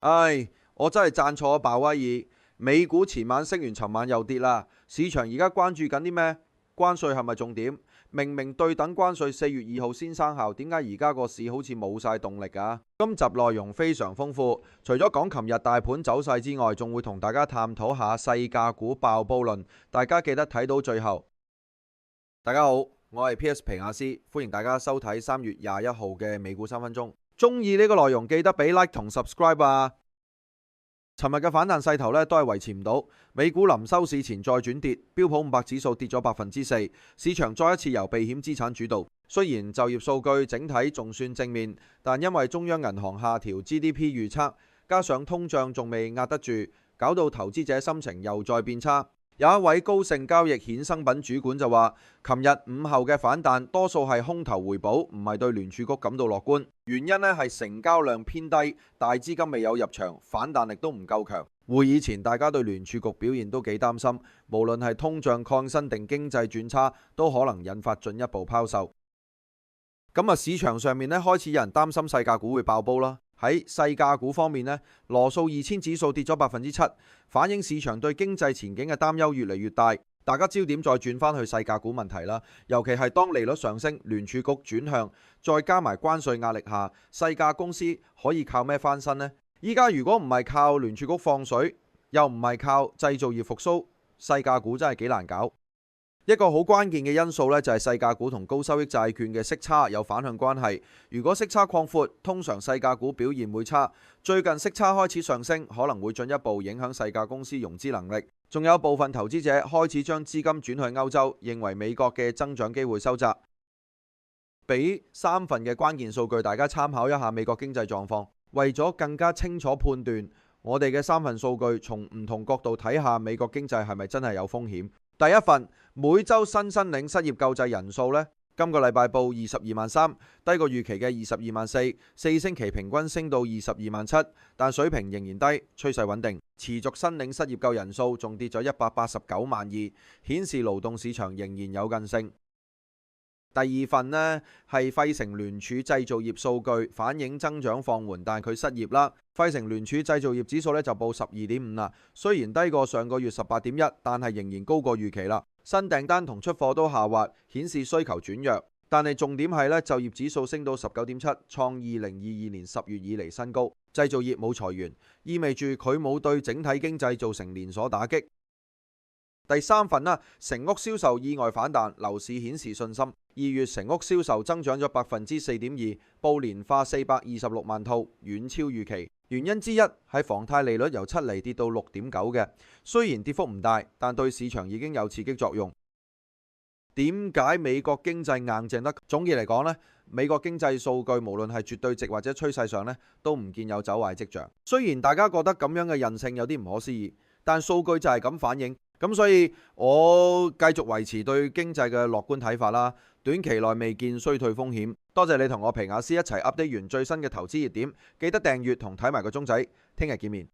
唉，我真係讚錯咗鮑威爾。美股前晚升完，尋晚又跌啦。市場而家關注緊啲咩？關稅係咪重點？明明對等關稅4月2號先生效，點解而家個市好似冇晒動力啊？今集內容非常豐富，除咗講琴日大盤走勢之外，仲會同大家探討下細價股爆煲論。大家記得睇到最後。大家好，我係 PS 皮亞斯，歡迎大家收睇3月21號嘅美股3分鐘。中意呢個內容記得俾 like 同 subscribe 啊！尋日嘅反彈勢頭都係維持唔到，美股臨收市前再轉跌，標普500指數跌咗4%，市場再一次由避險資產主導。雖然就業數據整體仲算正面，但因為中央銀行下調 GDP 預測，加上通脹仲未壓得住，搞到投資者心情又再變差。有一位高盛交易衍生品主管就話，琴日午後嘅反彈多數係空頭回補，唔係對聯儲局感到樂觀。原因係成交量偏低，大資金未有入場，反彈力都唔夠強。會議前大家對聯儲局表現都幾擔心，無論係通脹抗新定經濟轉差，都可能引發進一步拋售。咁市場上面開始有人擔心細價股會爆煲啦。喺細價股方面羅素2000指數跌咗7%，反映市場對經濟前景嘅擔憂越嚟越大。大家焦點再轉翻去細價股問題啦，尤其係當利率上升，聯儲局轉向，再加埋關稅壓力下，細價公司可以靠咩翻身呢？依家如果唔係靠聯儲局放水，又唔係靠製造業復甦，細價股真係幾難搞。一個好關鍵嘅因素就係細價股同高收益債券嘅息差有反向關係。如果息差擴闊，通常細價股表現會差。最近息差開始上升，可能會進一步影響細價公司融資能力。仲有部分投資者開始將資金轉去歐洲，認為美國嘅增長機會收窄。俾3份嘅關鍵數據，大家參考一下美國經濟狀況。為咗更加清楚判斷，我哋嘅3份數據從唔同角度睇下美國經濟係咪真係有風險。第一份，每週新申領失業救濟人數今個禮拜報22.3萬，低過預期嘅22.4萬，4星期平均升到22.7萬，但水平仍然低，趨勢穩定。持續申領失業救人數仲跌咗189.2萬，顯示勞動市場仍然有韌性。第二份係費城聯儲製造業數據，反映增長放緩，但佢失業啦。費城聯儲製造業指數就報12.5啦，雖然低過上個月18.1，但係仍然高過預期啦。新訂單同出貨都下滑，顯示需求轉弱。但係重點係就業指數升到19.7，創2022年10月以嚟新高。製造業冇裁員，意味住佢冇對整體經濟造成連鎖打擊。第三份成屋銷售意外反彈，樓市顯示信心。2月成屋銷售增長咗4.2%，報年化426萬套，遠超預期。原因之一係房貸利率由7厘跌到6.9嘅，雖然跌幅唔大，但對市場已經有刺激作用。點解美國經濟硬淨得？總結嚟講美國經濟數據無論係絕對值或者趨勢上都唔見有走壞跡象。雖然大家覺得咁樣嘅韌性有啲唔可思議，但數據就係咁反映。咁所以我繼續維持對經濟嘅樂觀睇法啦，短期內未見衰退風險。多謝你同我皮亞斯一齊 update 完最新嘅投資熱點，記得訂閱同睇埋個鐘仔，聽日見面。